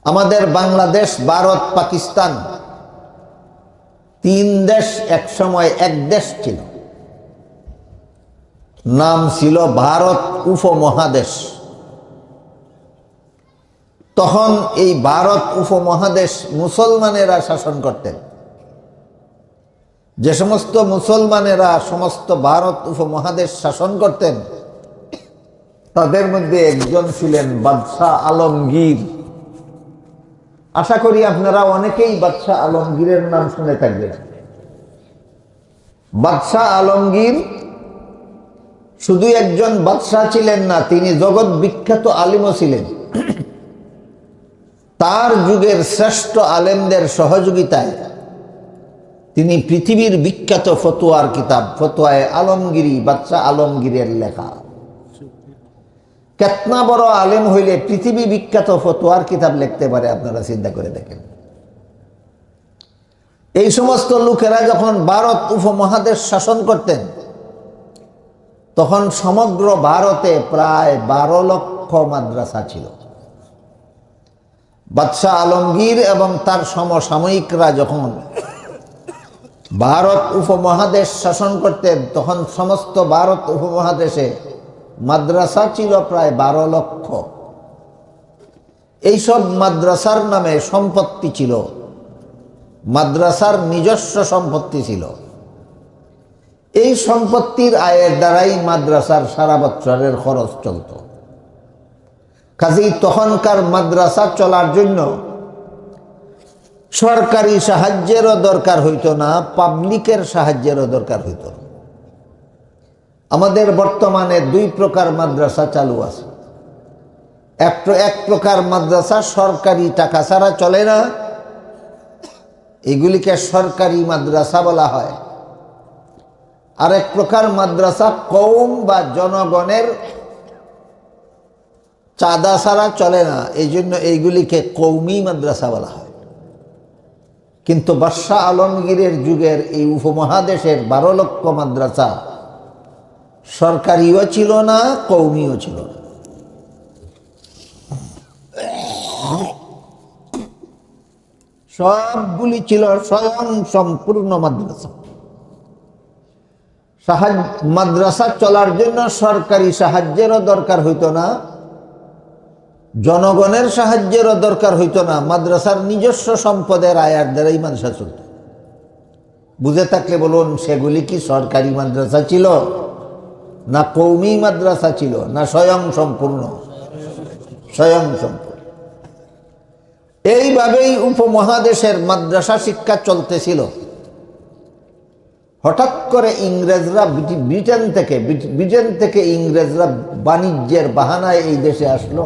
আমাদের বাংলাদেশ, ভারত, পাকিস্তান তিন দেশ একসময় এক দেশ ছিল। নাম ছিল ভারত উপমহাদেশ। তখন এই ভারত উপমহাদেশ মুসলমানেরা শাসন করতেন। যে সমস্ত মুসলমানেরা সমস্ত ভারত উপমহাদেশ শাসন করতেন, তাদের মধ্যে একজন ছিলেন বাদশাহ আলমগীর। আশা করি আপনারা অনেকেই বাদশাহ আলমগীরের নাম শুনে থাকবেন। বাদশাহ আলমগীর শুধু একজন বাদশাহ ছিলেন না, তিনি জগৎ বিখ্যাত আলিমও ছিলেন। তার যুগের শ্রেষ্ঠ আলেমদের সহযোগিতায় তিনি পৃথিবীর বিখ্যাত ফতোয়ার কিতাব ফতোয়ায়ে আলমগীরি, বাদশাহ আলমগীরের লেখা। কেতনা বড় আলেম হইলে পৃথিবী বিখ্যাত ফতোয়ার কিতাব লিখতে পারে, আপনারা চিন্তা করে দেখেন। এই সমস্ত লোকেরা যখন ভারত উপমহাদেশ শাসন করতেন, তখন সমগ্র ভারতে প্রায় 12 লক্ষ মাদ্রাসা ছিল। বাদশাহ আলমগীর এবং তার সমসাময়িকরা যখন ভারত উপমহাদেশ শাসন করতেন, তখন সমস্ত ভারত উপমহাদেশে মাদ্রাসা ছিল প্রায় 12 লক্ষ। এইসব মাদ্রাসার নামে সম্পত্তি ছিল, মাদ্রাসার নিজস্ব সম্পত্তি ছিল। এই সম্পত্তির আয়ের দ্বারাই মাদ্রাসার সারা বছরের খরচ চলত। কাজেই তখনকার মাদ্রাসা চলার জন্য সরকারি সাহায্যেরও দরকার হইতো না, পাবলিকের সাহায্যেরও দরকার হইতো না। আমাদের বর্তমানে 2 প্রকার মাদ্রাসা চালু আছে। এক প্রকার মাদ্রাসা সরকারি টাকা ছাড়া চলে না, এগুলিকে সরকারি মাদ্রাসা বলা হয়। আর এক প্রকার মাদ্রাসা কওম বা জনগণের চাঁদা ছাড়া চলে না, এই জন্য এইগুলিকে কওমি মাদ্রাসা বলা হয়। কিন্তু বাদশাহ আলমগীরের যুগের এই উপমহাদেশের 12 লক্ষ মাদ্রাসা সরকারিও ছিল না, কওমিও ছিল না। সবগুলি ছিল স্বয়ং সম্পূর্ণ মাদ্রাসা। মাদ্রাসা চলার জন্য সরকারি সাহায্যেরও দরকার হইতো না, জনগণের সাহায্যেরও দরকার হইতো না। মাদ্রাসার নিজস্ব সম্পদের আয়ের দ্বারাই মাদ্রাসা চলত। বুঝে থাকলে বলুন, সেগুলি কি সরকারি মাদ্রাসা ছিল, না কওমি মাদ্রাসা ছিল, না স্বয়ং সম্পূর্ণ? স্বয়ং সম্পূর্ণ। এইভাবেই উপমহাদেশের মাদ্রাসা শিক্ষা চলতেছিল। হঠাৎ করে ইংরেজরা ব্রিটেন থেকে ইংরেজরা বাণিজ্যের বাহানায় এই দেশে আসলো।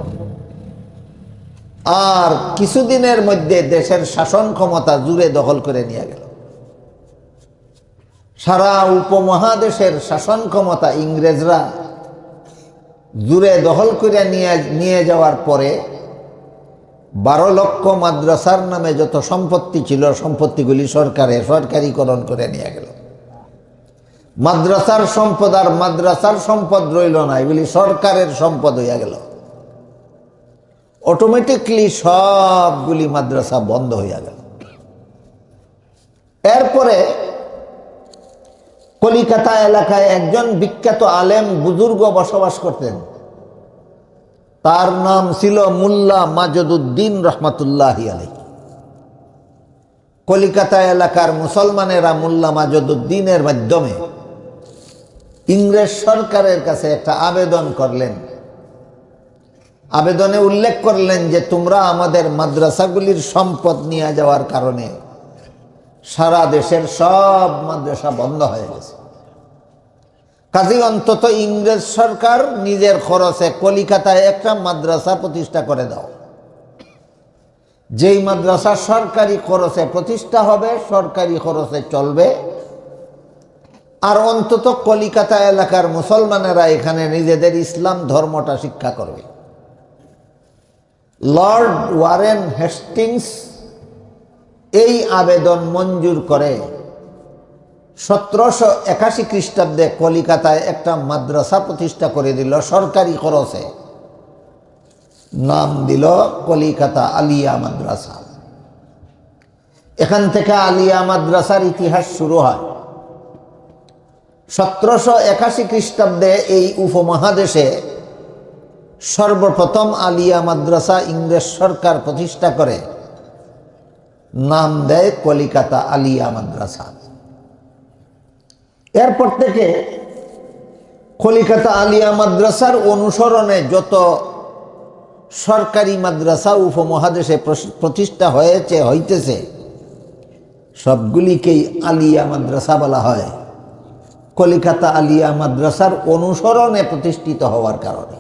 আর কিছুদিনের মধ্যে দেশের শাসন ক্ষমতা জুড়ে দখল করে নিয়ে গেল। সারা উপমহাদেশের শাসন ক্ষমতা ইংরেজরা জুড়ে দখল করে নিয়ে যাওয়ার পরে 12 লক্ষ মাদ্রাসার নামে যত সম্পত্তি ছিল, সম্পত্তিগুলি সরকারিকরণ করে নিয়ে গেল। মাদ্রাসার সম্পদ আর মাদ্রাসার সম্পদ রইল না, এগুলি সরকারের সম্পদ হইয়া গেল। অটোমেটিকলি সবগুলি মাদ্রাসা বন্ধ হইয়া গেল। এরপরে কলিকাতা এলাকায় একজন বিখ্যাত আলেম বুজুর্গ বসবাস করতেন। তার নাম ছিল মুল্লা মাজেদুদ্দিন রহমাতুল্লাহি আলাইহি। কলিকাতা এলাকার মুসলমানেরা মুল্লা মাজেদুদ্দিনের মাধ্যমে ইংরেজ সরকারের কাছে একটা আবেদন করলেন। আবেদনে উল্লেখ করলেন যে তোমরা আমাদের মাদ্রাসাগুলির সম্পদ নিয়ে যাওয়ার কারণে সারা দেশের সব মাদ্রাসা বন্ধ হয়ে গেছে। কাজেই অন্তত ইংরেজ সরকার নিজের খরচে কলিকাতায় একটা মাদ্রাসা প্রতিষ্ঠা করে দাও। যেই মাদ্রাসা সরকারি খরচে প্রতিষ্ঠা হবে, সরকারি খরচে চলবে, আর অন্তত কলিকাতা এলাকার মুসলমানেরা এখানে নিজেদের ইসলাম ধর্মটা শিক্ষা করবে। লর্ড ওয়ারেন হেস্টিংস এই আবেদন মঞ্জুর করে 1781 খ্রিস্টাব্দে কলিকাতায় একটা মাদ্রাসা প্রতিষ্ঠা করে দিল সরকারি খরচে। নাম দিল কলিকাতা আলিয়া মাদ্রাসা। এখান থেকে আলিয়া মাদ্রাসার ইতিহাস শুরু হয়। 1781 খ্রিস্টাব্দে এই উপমহাদেশে সর্বপ্রথম আলিয়া মাদ্রাসা ইংরেজ সরকার প্রতিষ্ঠা করে, নাম দেয় কলিকাতা আলিয়া মাদ্রাসা। এরপর থেকে কলিকাতা আলিয়া মাদ্রাসার অনুসরণে যত সরকারি মাদ্রাসা উপমহাদেশে প্রতিষ্ঠা হইতেছে সবগুলিকেই আলিয়া মাদ্রাসা বলা হয়, কলিকাতা আলিয়া মাদ্রাসার অনুসরণে প্রতিষ্ঠিত হওয়ার কারণে।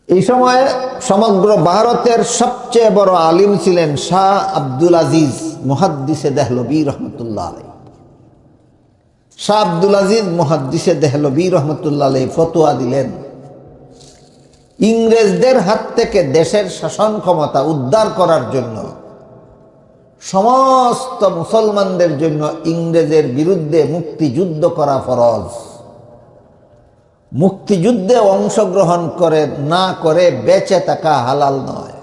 এই সময়ে সমগ্র ভারতের সবচেয়ে বড় আলিম ছিলেন শাহ আব্দুল আজিজ মুহাদ্দিসে দেহলভী রহমতুল্লাহ আলাইহি। শাহ আব্দুল আজিজ মুহাদ্দিসে দেহলভী রহমতুল্লাহ আলাইহি ফতোয়া দিলেন, ইংরেজদের হাত থেকে দেশের শাসন ক্ষমতা উদ্ধার করার জন্য সমস্ত মুসলমানদের জন্য ইংরেজের বিরুদ্ধে মুক্তিযুদ্ধ করা ফরজ। মুক্তিযুদ্ধে অংশগ্রহণ না করে বেঁচে থাকা হালাল নয়।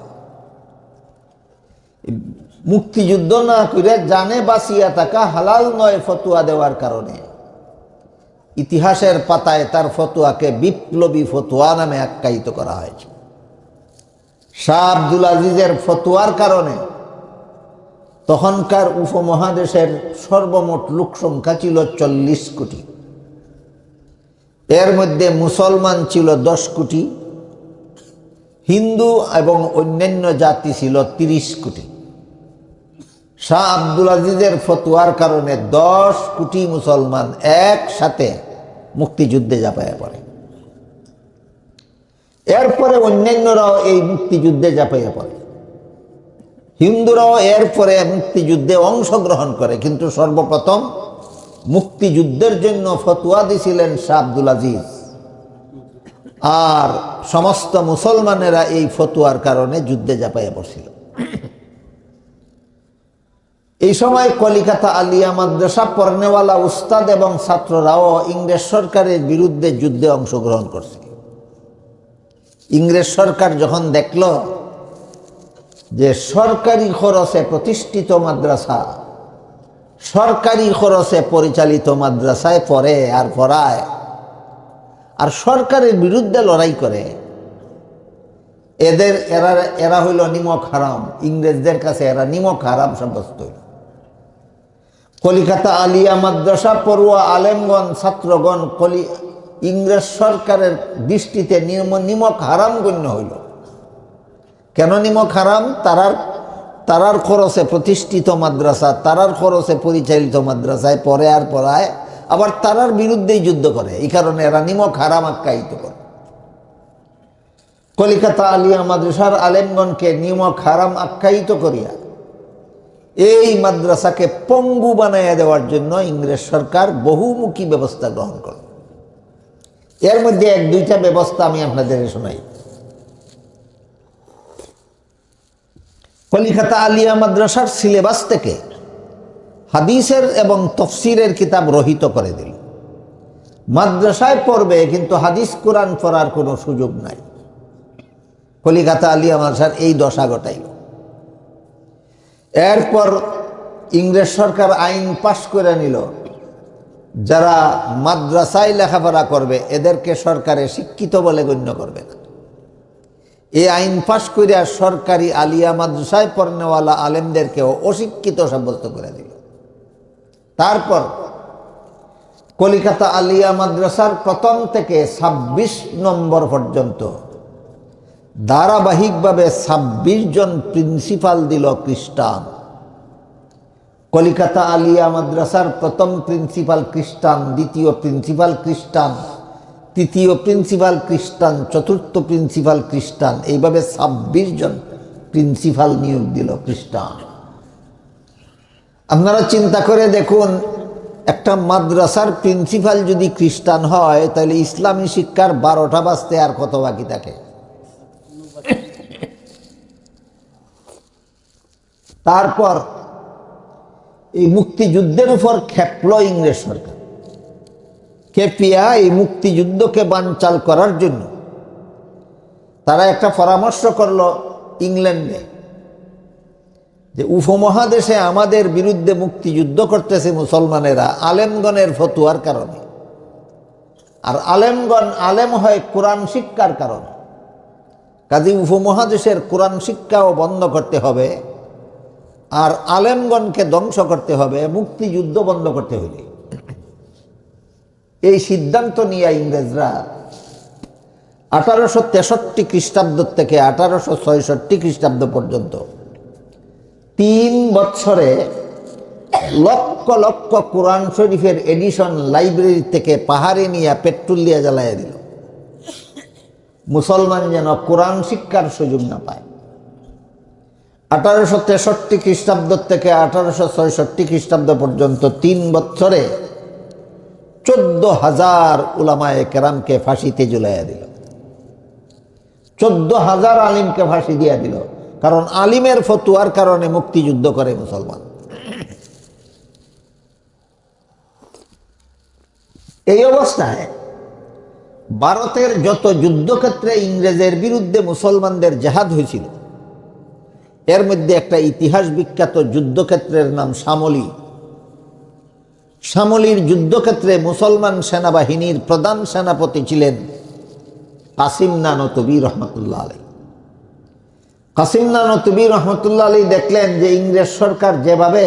মুক্তিযুদ্ধ না করে জানে বাঁচিয়া থাকা হালাল নয় ফতোয়া দেওয়ার কারণে ইতিহাসের পাতায় তার ফতোয়াকে বিপ্লবী ফতোয়া নামে আখ্যায়িত করা হয়েছে। শাহ আব্দুল আজিজের ফতোয়ার কারণে তখনকার উপমহাদেশের সর্বমোট লোক সংখ্যা ছিল 40 কোটি। এর মধ্যে মুসলমান ছিল 10 কোটি, হিন্দু এবং অন্যান্য জাতি ছিল 30 কোটি। শাহ আব্দুল আজিজের ফতোয়ার কারণে 10 কোটি মুসলমান একসাথে মুক্তিযুদ্ধে ঝাঁপাইয়া পড়ে। এরপরে অন্যান্যরাও এই মুক্তিযুদ্ধে ঝাঁপাইয়া পড়ে। হিন্দুরাও এরপরে মুক্তিযুদ্ধে অংশগ্রহণ করে, কিন্তু সর্বপ্রথম মুক্তিযুদ্ধের জন্য ফতোয়া দিয়েছিলেন শাহ আব্দুল আজিজ। আর সমস্ত মুসলমানেরা এই ফতোয়ার কারণে যুদ্ধে ঝাঁপাইয়া পড়ছিল। এই সময় কলিকাতা আলিয়া মাদ্রাসা পড়নেওয়ালা উস্তাদ এবং ছাত্ররাও ইংরেজ সরকারের বিরুদ্ধে যুদ্ধে অংশগ্রহণ করছে। ইংরেজ সরকার যখন দেখল যে সরকারি খরচে প্রতিষ্ঠিত মাদ্রাসা, সরকারি খরচে পরিচালিত মাদ্রাসায় পড়ে আর পড়ায় আর সরকারের বিরুদ্ধে লড়াই করে, এরা হইল নিমক হারাম। ইংরেজদের কাছে এরা নিমক হারাম সাব্যস্ত হইল। কলিকাতা আলিয়া মাদ্রাসা পড়ুয়া আলেমগণ ছাত্রগণ ইংরেজ সরকারের দৃষ্টিতে নিমক হারাম গণ্য হইল। কেন নিমক হারাম? তারার খরচে প্রতিষ্ঠিত মাদ্রাসা, তারার খরচে পরিচালিত মাদ্রাসায় পড়ে আর পড়ায়, আবার তারার বিরুদ্ধেই যুদ্ধ করে। এই কারণে এরা নিমক হারাম আখ্যায়িত করে। কলিকাতা আলিয়া মাদ্রাসার আলেমগণকে নিমক হারাম আখ্যায়িত করিয়া এই মাদ্রাসাকে পঙ্গু বানাইয়া দেওয়ার জন্য ইংরেজ সরকার বহুমুখী ব্যবস্থা গ্রহণ করে। এর মধ্যে 1-2টা ব্যবস্থা আমি আপনাদের শোনাই। কলিকাতা আলিয়া মাদ্রাসার সিলেবাস থেকে হাদিসের এবং তফসিরের কিতাব রহিত করে দিল। মাদ্রাসায় পড়বে কিন্তু হাদিস কোরআন পড়ার কোনো সুযোগ নাই। কলিকাতা আলিয়া মাদ্রাসার এই দশা ঘটাইল। এরপর ইংরেজ সরকার আইন পাশ করে নিল, যারা মাদ্রাসায় লেখাপড়া করবে এদেরকে সরকারে শিক্ষিত বলে গণ্য করবে না। এই আইন পাশ করিয়া সরকারি আলিয়া মাদ্রাসায় পড়নেওয়ালা আলেমদেরকেও অশিক্ষিত সাব্যস্ত করে দিল। তারপর কলিকাতা আলিয়া মাদ্রাসার প্রথম থেকে 26 নম্বর পর্যন্ত ধারাবাহিকভাবে 26 জন প্রিন্সিপাল দিল খ্রিস্টান। কলিকাতা আলিয়া মাদ্রাসার প্রথম প্রিন্সিপাল খ্রিস্টান, দ্বিতীয় প্রিন্সিপাল খ্রিস্টান, তৃতীয় প্রিন্সিপাল খ্রিস্টান, চতুর্থ প্রিন্সিপাল খ্রিস্টান, এইভাবে 26 জন প্রিন্সিপাল নিয়োগ দিল খ্রিস্টান। আপনারা চিন্তা করে দেখুন, একটা মাদ্রাসার প্রিন্সিপাল যদি খ্রিস্টান হয় তাহলে ইসলামী শিক্ষার 12টা বাজতে আর কত বাকি থাকে? তারপর এই মুক্তিযুদ্ধের উপর খেপল ইংরেজ সরকার। খেপিয়া এই মুক্তিযুদ্ধকে বানচাল করার জন্য তারা একটা পরামর্শ করলো ইংল্যান্ডে, যে উপমহাদেশে আমাদের বিরুদ্ধে মুক্তিযুদ্ধ করতেছে মুসলমানেরা আলেমগণের ফতুয়ার কারণে, আর আলেমগণ আলেম হয় কোরআন শিক্ষার কারণে। কাজী উপমহাদেশের কোরআন শিক্ষাও বন্ধ করতে হবে, আর আলেমগণকে ধ্বংস করতে হবে, মুক্তিযুদ্ধ বন্ধ করতে হইলে। এই সিদ্ধান্ত নিয়ে ইংরেজরা 1863 খ্রিস্টাব্দ থেকে 1866 খ্রিস্টাব্দ পর্যন্ত 3 বছরে লক্ষ লক্ষ কোরআন শরীফের এডিশন লাইব্রেরি থেকে পাহাড়ে নিয়ে পেট্রোল দিয়ে জ্বালাইয়া দিল, মুসলমান যেন কোরআন শিক্ষার সুযোগ না পায়। 1863 খ্রিস্টাব্দ থেকে 1866 খ্রিস্টাব্দ পর্যন্ত 3 বছরে 14,000 উলামায়ে কেরামকে ফাঁসিতে ঝুলাইয়া দিল। 14,000 আলিমকে ফাঁসি দিয়া দিল, কারণ আলিমের ফতুয়ার কারণে মুক্তিযুদ্ধ করে মুসলমান। এই অবস্থায় ভারতের যত যুদ্ধক্ষেত্রে ইংরেজের বিরুদ্ধে মুসলমানদের জেহাদ হয়েছিল, এর মধ্যে একটা ইতিহাস বিখ্যাত যুদ্ধক্ষেত্রের নাম শামলী। শামলীর যুদ্ধক্ষেত্রে মুসলমান সেনাবাহিনীর প্রধান সেনাপতি ছিলেন কাসিম নানতুবি রহমতুল্লাহ আলাইহি। কাসিম নানতুবি রহমতুল্লাহ আলাইহি দেখলেন যে ইংরেজ সরকার যেভাবে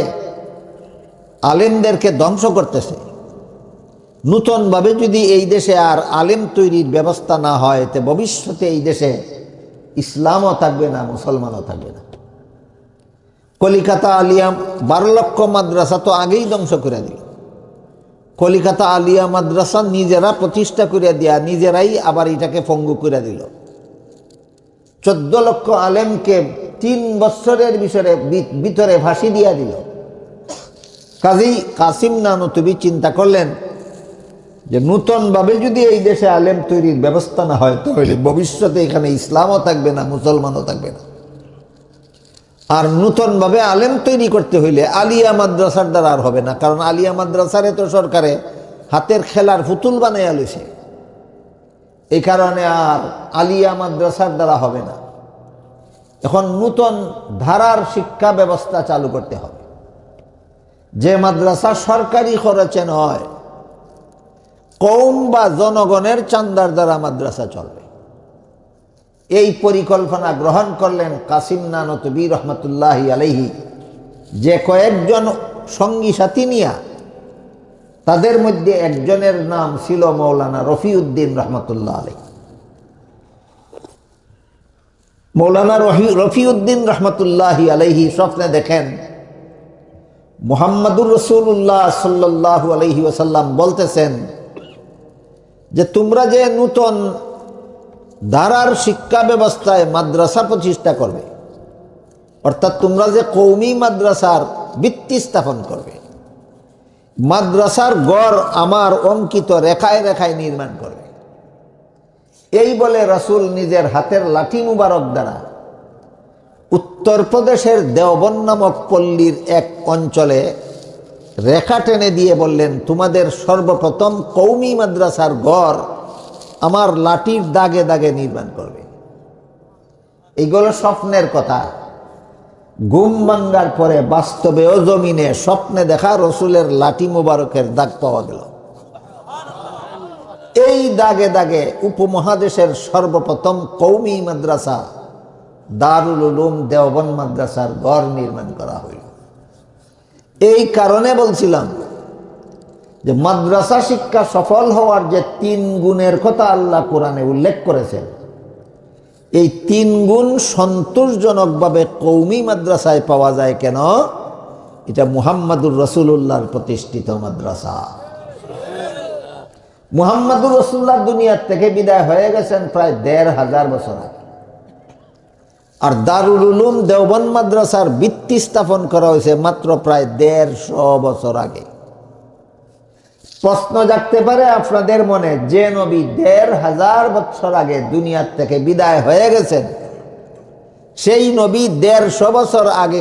আলেমদেরকে ধ্বংস করতেছে, নূতনভাবে যদি এই দেশে আর আলেম তৈরির ব্যবস্থা না হয়, তে ভবিষ্যতে এই দেশে ইসলামও থাকবে না, মুসলমানও থাকবে না। কলিকাতা আলিয়া 12 লক্ষ মাদ্রাসা তো আগেই ধ্বংস করে দিল। কলিকাতা আলিয়া মাদ্রাসা নিজেরা প্রতিষ্ঠা করে দিয়া নিজেরাই আবার এটাকে পঙ্গু করে দিল। 14 লক্ষ আলেমকে 3 বছরের ভিতরে ফাঁসি দিয়া দিল। কাজী কাসিম নানতুবি চিন্তা করলেন যে নূতনভাবে যদি এই দেশে আলেম তৈরির ব্যবস্থা না হয়, তাহলে ভবিষ্যতে এখানে ইসলামও থাকবে না, মুসলমানও থাকবে না। আর নূতনভাবে আলেম তৈরি করতে হইলে আলিয়া মাদ্রাসার দ্বারা আর হবে না, কারণ আলিয়া মাদ্রাসারে তো সরকারে হাতের খেলার পুতুল বানাইয়া লইছে। এই কারণে আর আলিয়া মাদ্রাসার দ্বারা হবে না। এখন নূতন ধারার শিক্ষা ব্যবস্থা চালু করতে হবে, যে মাদ্রাসা সরকারি খরচে নয়, কওম বা জনগণের চান্দার দ্বারা মাদ্রাসা চলবে। এই পরিকল্পনা গ্রহণ করলেন কাসিম নানতুবি রহমতুল্লাহি আলাইহি, যে কয়েকজন সঙ্গী সাথী নিয়া, তাদের মধ্যে একজনের নাম ছিল মৌলানা রফিউদ্দিন রহমতুল্লাহ আলাইহি। মৌলানা রফিউদ্দিন রহমতুল্লাহি আলাইহি স্বপ্নে দেখেন মুহাম্মাদুর রাসূলুল্লাহ সাল্লাল্লাহু আলাইহি ওয়াসাল্লাম বলতেছেন যে তোমরা যে নূতন ধারার শিক্ষা ব্যবস্থায় মাদ্রাসা প্রতিষ্ঠা করবে, অর্থাৎ তোমরা যে কওমি মাদ্রাসার ভিত্তি স্থাপন করবে, মাদ্রাসার গড় আমার অঙ্কিত রেখায় রেখায় নির্মাণ করবে। এই বলে রাসূল নিজের হাতের লাঠি মুবারক দ্বারা উত্তরপ্রদেশের দেওবন্দ নামক পল্লীর এক অঞ্চলে রেখা টেনে দিয়ে বললেন, তোমাদের সর্বপ্রথম কওমি মাদ্রাসার গড় আমার লাঠির দাগে দাগে নির্মাণ করবে। এইগুলো স্বপ্নের কথা, ঘুম ভাঙ্গার পরে বাস্তবেও জমিনে স্বপ্নে দেখা রসুলের লাঠি মুবারকের দাগ পাওয়া গেল। এই দাগে দাগে উপমহাদেশের সর্বপ্রথম কওমি মাদ্রাসা দারুল উলুম দেওবন্দ মাদ্রাসার গড় নির্মাণ করা হইল। এই কারণে বলছিলাম যে মাদ্রাসা শিক্ষা সফল হওয়ার যে 3 গুণের কথা আল্লাহ কোরআনে উল্লেখ করেছেন, এই 3 গুণ সন্তোষজনকভাবে কওমি মাদ্রাসায় পাওয়া যায় কেন? এটা মুহাম্মাদুর রাসূলুল্লাহর প্রতিষ্ঠিত মাদ্রাসা। মুহাম্মাদুর রাসূলুল্লাহ দুনিয়ার থেকে বিদায় হয়ে গেছেন প্রায় 1500 বছর আগে, আর দারুল উলুম দেওবন্দ মাদ্রাসার ভিত্তি স্থাপন করা হয়েছে মাত্র প্রায় 150 বছর আগে। প্রশ্ন জাগতে পারে আপনাদের মনে, যে নবী 1500 বছর আগে দুনিয়ার থেকে বিদায় হয়ে গেছেন, সেই নবী 150 বছর আগে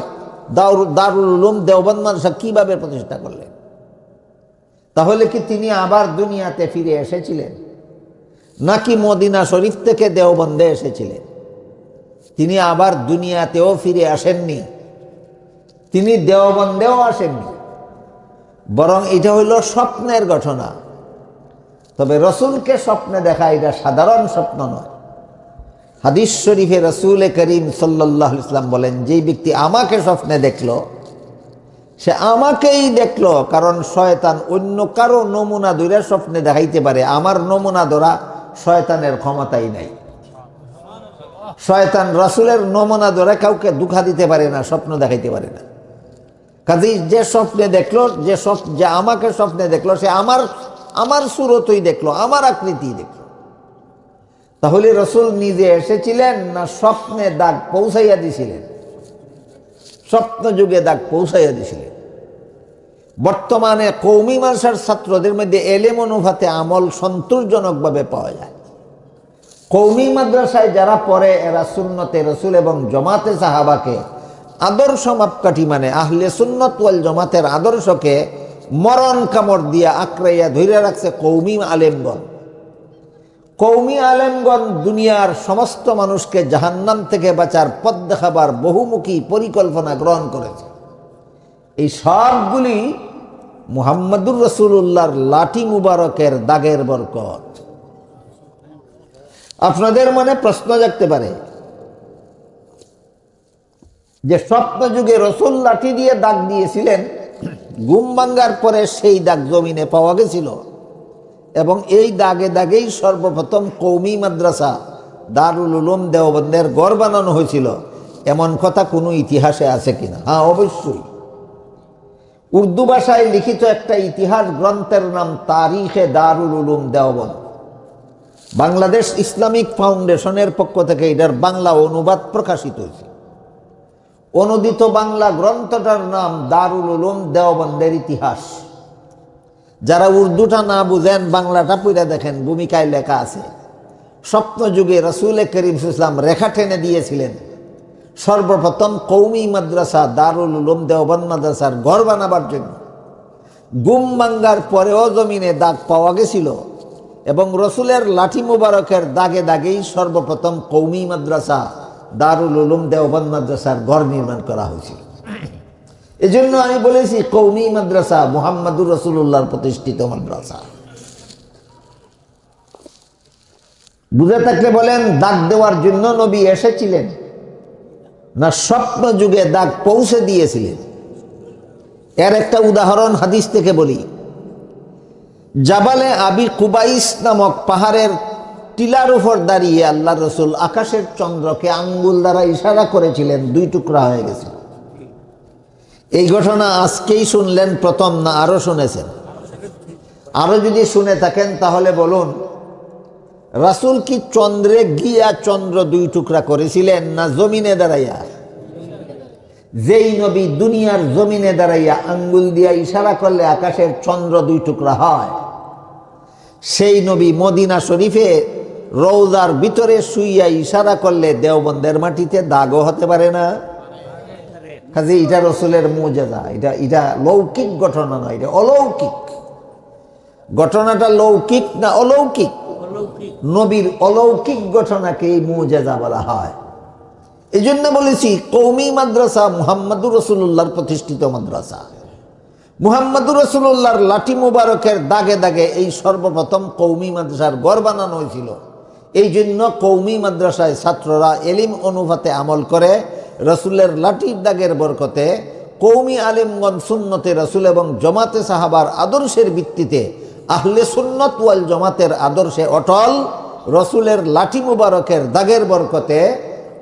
দারুল উলুম দেওবন্দ মাদ্রাসা কিভাবে প্রতিষ্ঠা করলেন? তাহলে কি তিনি আবার দুনিয়াতে ফিরে এসেছিলেন? নাকি মদিনা শরীফ থেকে দেওবন্দে এসেছিলেন। তিনি আবার দুনিয়াতেও ফিরে আসেননি, তিনি দেওবন্দেও আসেননি, বরং এটা হইল স্বপ্নের ঘটনা। তবে রসুলকে স্বপ্নে দেখা এটা সাধারণ স্বপ্ন নয়। হাদিস শরীফে রসুল করিম সাল্লাল্লাহু আলাইহি ওয়াসাল্লাম বলেন, যেই ব্যক্তি আমাকে স্বপ্নে দেখলো সে আমাকেই দেখলো, কারণ শয়তান অন্য কারো নমুনা ধরে স্বপ্নে দেখাইতে পারে, আমার নমুনা ধরা শয়তানের ক্ষমতাই নাই। শয়তান রাসূলের নমুনা ধরে কাউকে ধোঁকা দিতে পারে না, স্বপ্ন দেখাইতে পারে না। কাজেই যে স্বপ্নে দেখলো, যে আমাকে স্বপ্নে দেখলো সে আমার সুরতই দেখলো, আমার আকৃতি দেখলো। তাহলে রসুল নিজে এসেছিলেন না স্বপ্নে দাগ পৌঁছাইয়া দিছিলেন? স্বপ্ন যুগে দাগ পৌঁছাইয়া দিছিলেন। বর্তমানে কওমি মাদ্রাসার ছাত্রদের মধ্যে এলেম অনুপাতে আমল সন্তোষজনকভাবে পাওয়া যায়। কওমি মাদ্রাসায় যারা পড়ে এরা সুন্নতে রসুল এবং জমাতে সাহাবাকে আদর্শ মাপকাঠি মানে আহলে সুন্নত ওয়াল জমাতের আদর্শকে মরণ কামড় দিয়া আঁকড়াইয়া ধরে রাখছে কওমি আলেমগণ। কওমি আলেমগণ দুনিয়ার সমস্ত মানুষকে জাহান্নাম থেকে বাঁচার পথ দেখাবার বহুমুখী পরিকল্পনা গ্রহণ করেছে। এই সবগুলি মুহাম্মদুর রাসূলুল্লাহর লাঠি মুবারকের দাগের বরকত। আপনাদের মনে প্রশ্ন জাগতে পারে যে স্বপ্ন যুগে রসুল লাঠি দিয়ে দাগ দিয়েছিলেন, ঘুম ভাঙ্গার পরে সেই দাগ জমিনে পাওয়া গেছিল এবং এই দাগে দাগেই সর্বপ্রথম কওমি মাদ্রাসা দারুল উলুম দেওবন্দের গড় বানানো হয়েছিল, এমন কথা কোনো ইতিহাসে আছে কিনা? হ্যাঁ, অবশ্যই। উর্দু ভাষায় লিখিত একটা ইতিহাস গ্রন্থের নাম তারিখে দারুল উলুম দেওবন্দ। বাংলাদেশ ইসলামিক ফাউন্ডেশনের পক্ষ থেকে এটার বাংলা অনুবাদ প্রকাশিত হয়েছে। অনুদিত বাংলা গ্রন্থটার নাম দারুল উলুম দেওবন্দের ইতিহাস। যারা উর্দুটা না বুঝেন বাংলাটা পড়ে দেখেন, ভূমিকায় লেখা আছে স্বপ্ন যুগে রাসূল করিম সাল্লাল্লাহু আলাইহি ওয়াসাল্লাম রেখা টেনে দিয়েছিলেন সর্বপ্রথম কওমি মাদ্রাসা দারুল উলুম দেওবন্দ মাদ্রাসার ঘর বানাবার জন্য। ঘুম ভাঙ্গার পরেও জমিনে দাগ পাওয়া গেছিল এবং রসুলের লাঠি মুবারকের দাগে দাগেই সর্বপ্রথম কওমি মাদ্রাসা দারুল উলুম দেওবন্দ মাদ্রাসার ঘর নির্মাণ করা হয়েছিল। এজন্য আমি বলেছি কওমি মাদ্রাসা মুহাম্মদুর রাসূলুল্লাহর প্রতিষ্ঠিত মাদ্রাসা। বুঝে থাকলে বলেন, দাগ দেওয়ার জন্য নবী এসেছিলেন না স্বপ্ন যুগে দাগ পৌঁছে দিয়েছিলেন? এর একটা উদাহরণ হাদিস থেকে বলি। জাবালে আবি কুবাইস নামক পাহাড়ের টিলার উপর দাঁড়িয়ে আল্লাহ রসুল আকাশের চন্দ্রকে আঙ্গুল দ্বারা ইশারা করেছিলেন, দুই টুকরা হয়ে গেছিল। এই ঘটনা আজকেই শুনলেন প্রথম, না আরো শুনেছেন? আরো যদি শুনে থাকেন তাহলে বলুন, রাসূল কি চন্দ্রে গিয়া চন্দ্র দুই টুকরা করেছিলেন না জমিনে দাঁড়াইয়া? যেই নবী দুনিয়ার জমিনে দাঁড়াইয়া আঙ্গুল দিয়া ইশারা করলে আকাশের চন্দ্র দুই টুকরা হয়, সেই নবী মদিনা শরীফে রওজার ভিতরে শুইয়া ইশারা করলে দেওবন্দের মাটিতে দাগও হতে পারে না? কাজে এটা রসুলের মুজিজা। এটা লৌকিক ঘটনা নয়, এটা অলৌকিক ঘটনাটা। লৌকিক না অলৌকিক? নবীর অলৌকিক ঘটনাকে এই মুজিজা বলা হয়। এই জন্য বলেছি কওমি মাদ্রাসা মুহাম্মদুর রাসূলুল্লাহর প্রতিষ্ঠিত মাদ্রাসা। মুহাম্মদুর রাসূলুল্লাহর লাঠি মুবারকের দাগে দাগে এই সর্বপ্রথম কওমি মাদ্রাসার গড় বানানো হয়েছিল। এই জন্য কওমি মাদ্রাসায় ছাত্ররা এলিম অনুপাতে আমল করে রসুলের লাঠির দাগের বরকতে কওমি আলেমগণ সুন্নতে রসুল এবং জমাতে সাহাবার আদর্শের ভিত্তিতে আহলে সুন্নত ওয়াল জমাতের আদর্শে অটল। রসুলের লাঠি মুবারকের দাগের বরকতে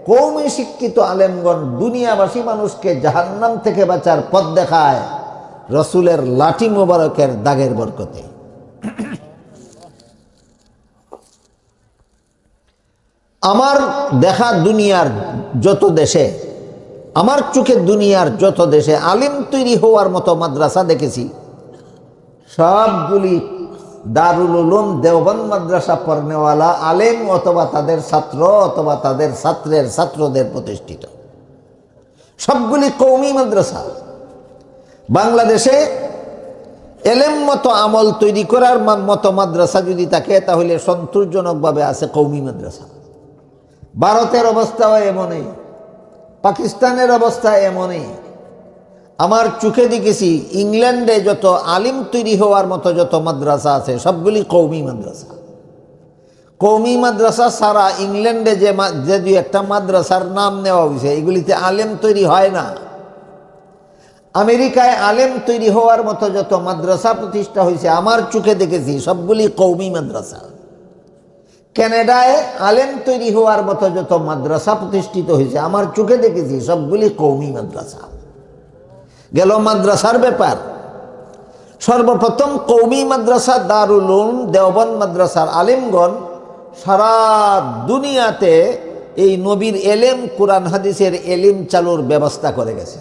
কওমি শিক্ষিত আলেমগণ দুনিয়াবাসী মানুষকে জাহান্নাম থেকে বাঁচার পথ দেখায় রসুলের লাঠি মুবারকের দাগের বরকতে। আমার দেখা দুনিয়ার যত দেশে, আমার চোখে দুনিয়ার যত দেশে আলিম তৈরি হওয়ার মতো মাদ্রাসা দেখেছি, সবগুলি দারুল উলুম দেওবন্দ মাদ্রাসা পড়নেওয়ালা আলেম অথবা তাদের ছাত্র অথবা তাদের ছাত্রের ছাত্রদের প্রতিষ্ঠিত। সবগুলি কওমি মাদ্রাসা। বাংলাদেশে এলেম মতো আমল তৈরি করার মতো মাদ্রাসা যদি থাকে তাহলে সন্তোষজনকভাবে আছে কওমি মাদ্রাসা। ভারতের অবস্থাও এমনই, পাকিস্তানের অবস্থা এমনই। আমার চোখে দেখেছি ইংল্যান্ডে যত আলিম তৈরি হওয়ার মতো যত মাদ্রাসা আছে সবগুলি কওমি মাদ্রাসা। কওমি মাদ্রাসা সারা ইংল্যান্ডে যে দুই একটা মাদ্রাসার নাম নেওয়া হয়েছে এগুলিতে আলেম তৈরি হয় না। আমেরিকায় আলেম তৈরি হওয়ার মতো যত মাদ্রাসা প্রতিষ্ঠা হয়েছে আমার চোখে দেখেছি সবগুলি কওমি মাদ্রাসা। কানাডায় আলেম তৈরি হওয়ার মতো যত মাদ্রাসা প্রতিষ্ঠিত হয়েছে আমার চোখে দেখেছি সবগুলি কওমি মাদ্রাসা। গেল মাদ্রাসার ব্যাপার। সর্বপ্রথম কওমি মাদ্রাসা দারুল উলুম দেওবন্দ মাদ্রাসার আলেমগণ সারা দুনিয়াতে এই নবীর এলেম কোরআন হাদিসের এলিম চালুর ব্যবস্থা করে গেছে।